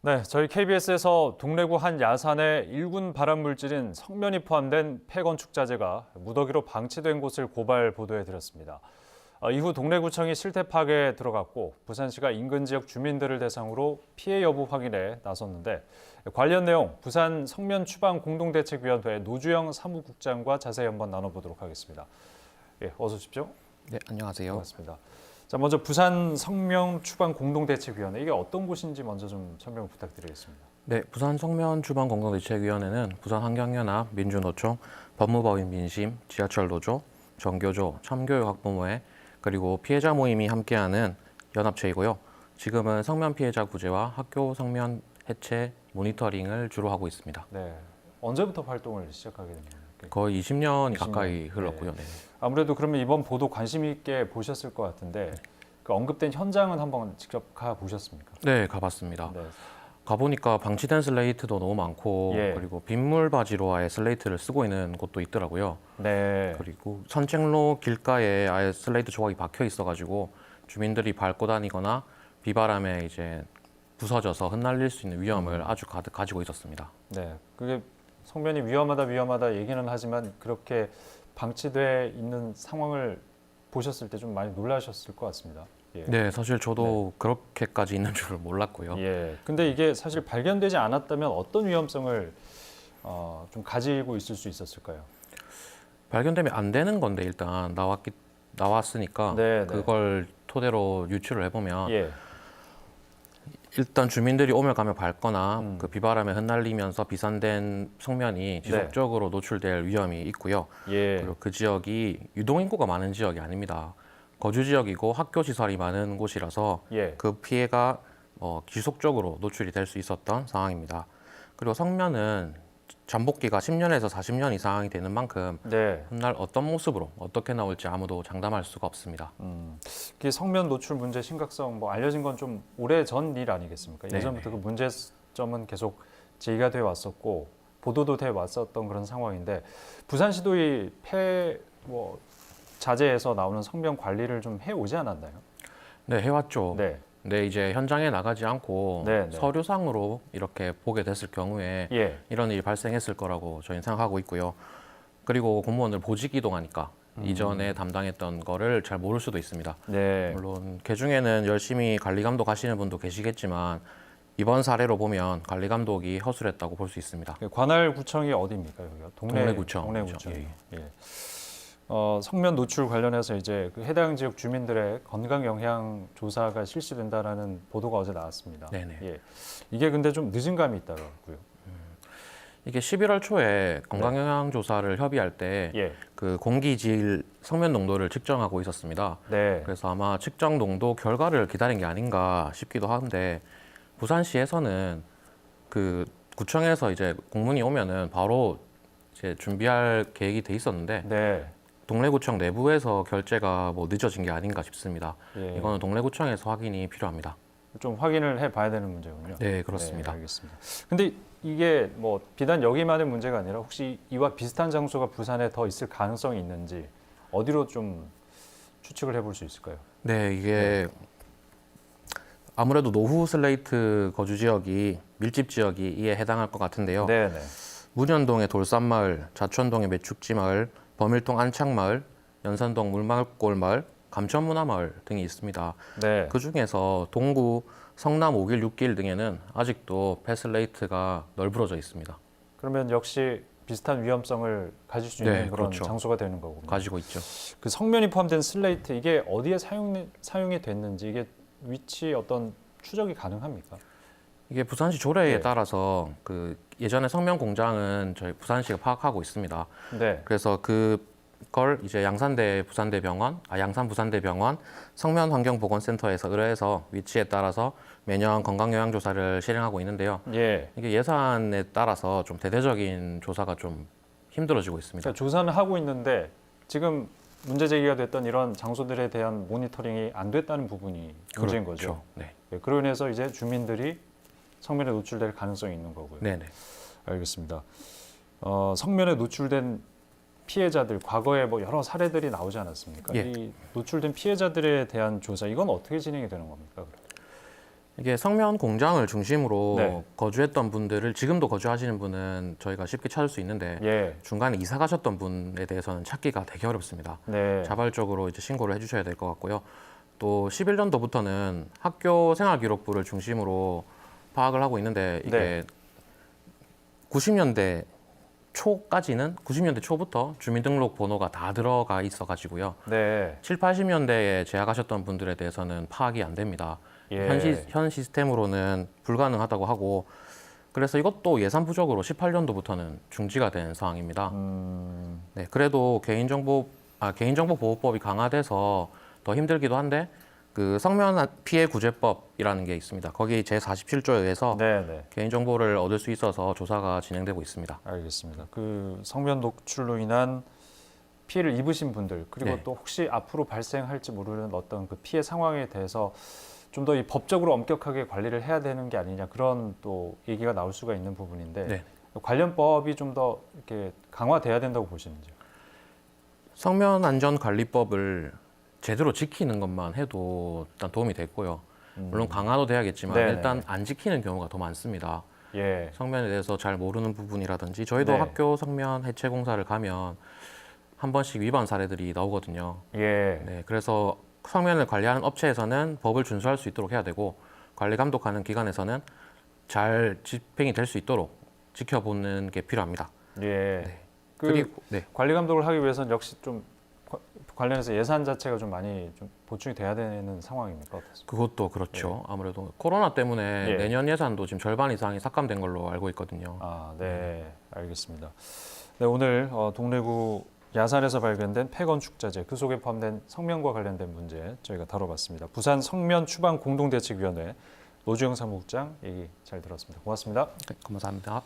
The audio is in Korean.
네, 저희 KBS에서 동래구 한 야산의 일군 발암 물질인 성면이 포함된 폐건축 자재가 무더기로 방치된 곳을 고발 보도해 드렸습니다. 이후 동래구청이 실태 파악에 들어갔고 부산시가 인근 지역 주민들을 대상으로 피해 여부 확인에 나섰는데 관련 내용 부산 성면 추방 공동대책위원회 노주영 사무국장과 자세히 한번 나눠보도록 하겠습니다. 예, 어서 오십시오. 네, 안녕하세요. 반갑습니다. 자, 먼저 부산 성면 추방 공동대책위원회 이게 어떤 곳인지 먼저 좀 설명 부탁드리겠습니다. 네, 부산 성면 추방 공동대책위원회는 부산 환경연합, 민주노총, 법무법인 민심, 지하철 노조, 전교조, 참교육 학부모회 그리고 피해자 모임이 함께하는 연합체이고요. 지금은 성면 피해자 구제와 학교 성면 해체 모니터링을 주로 하고 있습니다. 네, 언제부터 활동을 시작하게 됐나요? 거의 20년이 20년. 가까이 흘렀고요. 네. 아무래도 그러면 이번 보도 관심 있게 보셨을 것 같은데 그 언급된 현장은 한번 직접 가 보셨습니까? 네, 가봤습니다. 네. 가보니까 방치된 슬레이트도 너무 많고 예. 그리고 빗물 바지로 아예 슬레이트를 쓰고 있는 곳도 있더라고요. 네. 그리고 산책로 길가에 아예 슬레이트 조각이 박혀 있어가지고 주민들이 밟고 다니거나 비바람에 이제 부서져서 흩날릴 수 있는 위험을 아주 가득 가지고 있었습니다. 네. 그게 성면이 위험하다 얘기는 하지만 그렇게 방치돼 있는 상황을 보셨을 때 좀 많이 놀라셨을 것 같습니다. 예. 네, 사실 저도 그렇게까지 있는 줄을 몰랐고요. 예. 근데 이게 사실 발견되지 않았다면 어떤 위험성을 좀 가지고 있을 수 있었을까요? 발견되면 안 되는 건데 일단 나왔으니까 네, 네. 그걸 토대로 유추를 해보면 예. 일단 주민들이 오며 가며 밟거나 음. 그 비바람에 흩날리면서 비산된 성면이 지속적으로 노출될 위험이 있고요. 예. 그리고 그 지역이 유동인구가 많은 지역이 아닙니다. 거주 지역이고 학교 시설이 많은 곳이라서 예. 그 피해가 지속적으로 노출이 될 수 있었던 상황입니다. 그리고 성면은 잠복기가 10년에서 40년 이상이 되는 만큼 네. 훗날 어떤 모습으로 어떻게 나올지 아무도 장담할 수가 없습니다. 그 성면 노출 문제 심각성 뭐 알려진 건 좀 오래 전 일 아니겠습니까? 네, 예전부터 그 문제점은 계속 제기가 돼 왔었고 보도도 돼 왔었던 그런 상황인데 부산시도 이 자재에서 나오는 성면 관리를 좀 해오지 않았나요? 네, 해왔죠. 네. 근데 이제 현장에 나가지 않고 네, 네. 서류상으로 이렇게 보게 됐을 경우에 예. 이런 일이 발생했을 거라고 저희는 생각하고 있고요. 그리고 공무원들 보직 이동하니까 이전에 담당했던 거를 잘 모를 수도 있습니다. 네. 물론 그 중에는 열심히 관리 감독하시는 분도 계시겠지만 이번 사례로 보면 관리 감독이 허술했다고 볼 수 있습니다. 그 관할구청이 어디입니까 여기가? 동래구청. 동래구청. 예. 예. 성면 노출 관련해서 이제 그 해당 지역 주민들의 건강 영향 조사가 실시된다라는 보도가 어제 나왔습니다. 네네. 예. 이게 근데 좀 늦은 감이 있더라고요. 이게 11월 초에 건강영향 조사를 협의할 때 예. 그 공기질 성면 농도를 측정하고 있었습니다. 네. 그래서 아마 측정 농도 결과를 기다린 게 아닌가 싶기도 한데 부산시에서는 그 구청에서 이제 공문이 오면은 바로 이제 준비할 계획이 돼 있었는데 네. 동래구청 내부에서 결재가 뭐 늦어진 게 아닌가 싶습니다. 예. 이거는 동래구청에서 확인이 필요합니다. 좀 확인을 해봐야 되는 문제군요. 네, 그렇습니다. 네, 알겠습니다. 근데 이게 뭐 비단 여기만의 문제가 아니라 혹시 이와 비슷한 장소가 부산에 더 있을 가능성이 있는지 어디로 좀 추측을 해볼 수 있을까요? 네, 이게 아무래도 노후 슬레이트 거주 지역이 밀집 지역이 이에 해당할 것 같은데요. 네, 네. 문현동의 돌산마을, 자천동의 매축지마을, 범일동 안창마을, 연산동 물mar골마을, 감천문화마을 등이 있습니다. 네. 그 중에서 동구, 성남 5길, 6길 등에는 아직도 폐슬레이트가 널브러져 있습니다. 그러면 역시 비슷한 위험성을 가질 수 있는 네, 그런 그렇죠. 장소가 되는 거군요. 가지고 있죠. 그 성면이 포함된 슬레이트 이게 어디에 사용이 됐는지 이게 위치 어떤 추적이 가능합니까? 이게 부산시 조례에 네. 따라서 그 예전에 성면 공장은 저희 부산시가 파악하고 있습니다. 네. 그래서 그걸 이제 양산 부산대병원 성면환경보건센터에서 의뢰해서 위치에 따라서 매년 건강영향조사를 실행하고 있는데요. 예. 이게 예산에 따라서 좀 대대적인 조사가 좀 힘들어지고 있습니다. 그러니까 조사는 하고 있는데 지금 문제 제기가 됐던 이런 장소들에 대한 모니터링이 안 됐다는 부분이 문제인 거죠. 네. 네, 그로 인해서 이제 주민들이 성면에 노출될 가능성이 있는 거고요. 네네. 알겠습니다. 성면에 노출된 피해자들 과거에 뭐 여러 사례들이 나오지 않았습니까? 예. 이 노출된 피해자들에 대한 조사 이건 어떻게 진행이 되는 겁니까? 이게 성면 공장을 중심으로 네. 거주했던 분들을 지금도 거주하시는 분은 저희가 쉽게 찾을 수 있는데 예. 중간에 이사 가셨던 분에 대해서는 찾기가 되게 어렵습니다. 네. 자발적으로 이제 신고를 해주셔야 될 것 같고요. 또 11년도부터는 학교 생활기록부를 중심으로 파악을 하고 있는데 이게 네. 90년대 초까지는 90년대 초부터 주민등록 번호가 다 들어가 있어가지고요. 네. 7, 80년대에 재학하셨던 분들에 대해서는 파악이 안 됩니다. 예. 현 시스템으로는 불가능하다고 하고 그래서 이것도 예산 부족으로 18년도부터는 중지가 된 상황입니다. 네, 그래도 개인정보보호법이 강화돼서 더 힘들기도 한데 그 성면 피해 구제법이라는 게 있습니다. 거기 제 47조에 의해서 네, 네. 개인정보를 얻을 수 있어서 조사가 진행되고 있습니다. 알겠습니다. 그 성면 노출로 인한 피해를 입으신 분들 그리고 네. 또 혹시 앞으로 발생할지 모르는 어떤 그 피해 상황에 대해서 좀 더 이 법적으로 엄격하게 관리를 해야 되는 게 아니냐 그런 또 얘기가 나올 수가 있는 부분인데 네. 관련법이 좀 더 이렇게 강화돼야 된다고 보시는지요? 성면안전관리법을 제대로 지키는 것만 해도 일단 도움이 됐고요. 물론 강화도 돼야겠지만 네네. 일단 안 지키는 경우가 더 많습니다. 예. 성면에 대해서 잘 모르는 부분이라든지 저희도 네. 학교 성면 해체 공사를 가면 한 번씩 위반 사례들이 나오거든요. 예. 네, 그래서 성면을 관리하는 업체에서는 법을 준수할 수 있도록 해야 되고 관리 감독하는 기관에서는 잘 집행이 될 수 있도록 지켜보는 게 필요합니다. 예. 그 그리고 네, 관리 감독을 하기 위해서는 역시 좀 관련해서 예산 자체가 좀 많이 좀 보충이 돼야 되는 상황입니까? 어떻습니까? 그것도 그렇죠. 아무래도 코로나 때문에 예. 내년 예산도 지금 절반 이상이 삭감된 걸로 알고 있거든요. 아, 네, 알겠습니다. 네, 오늘 동래구 야산에서 발견된 폐건축자재 그 속에 포함된 성면과 관련된 문제 저희가 다뤄봤습니다. 부산 성면 추방 공동대책위원회 노주영 사무국장 얘기 잘 들었습니다. 고맙습니다. 네, 감사합니다.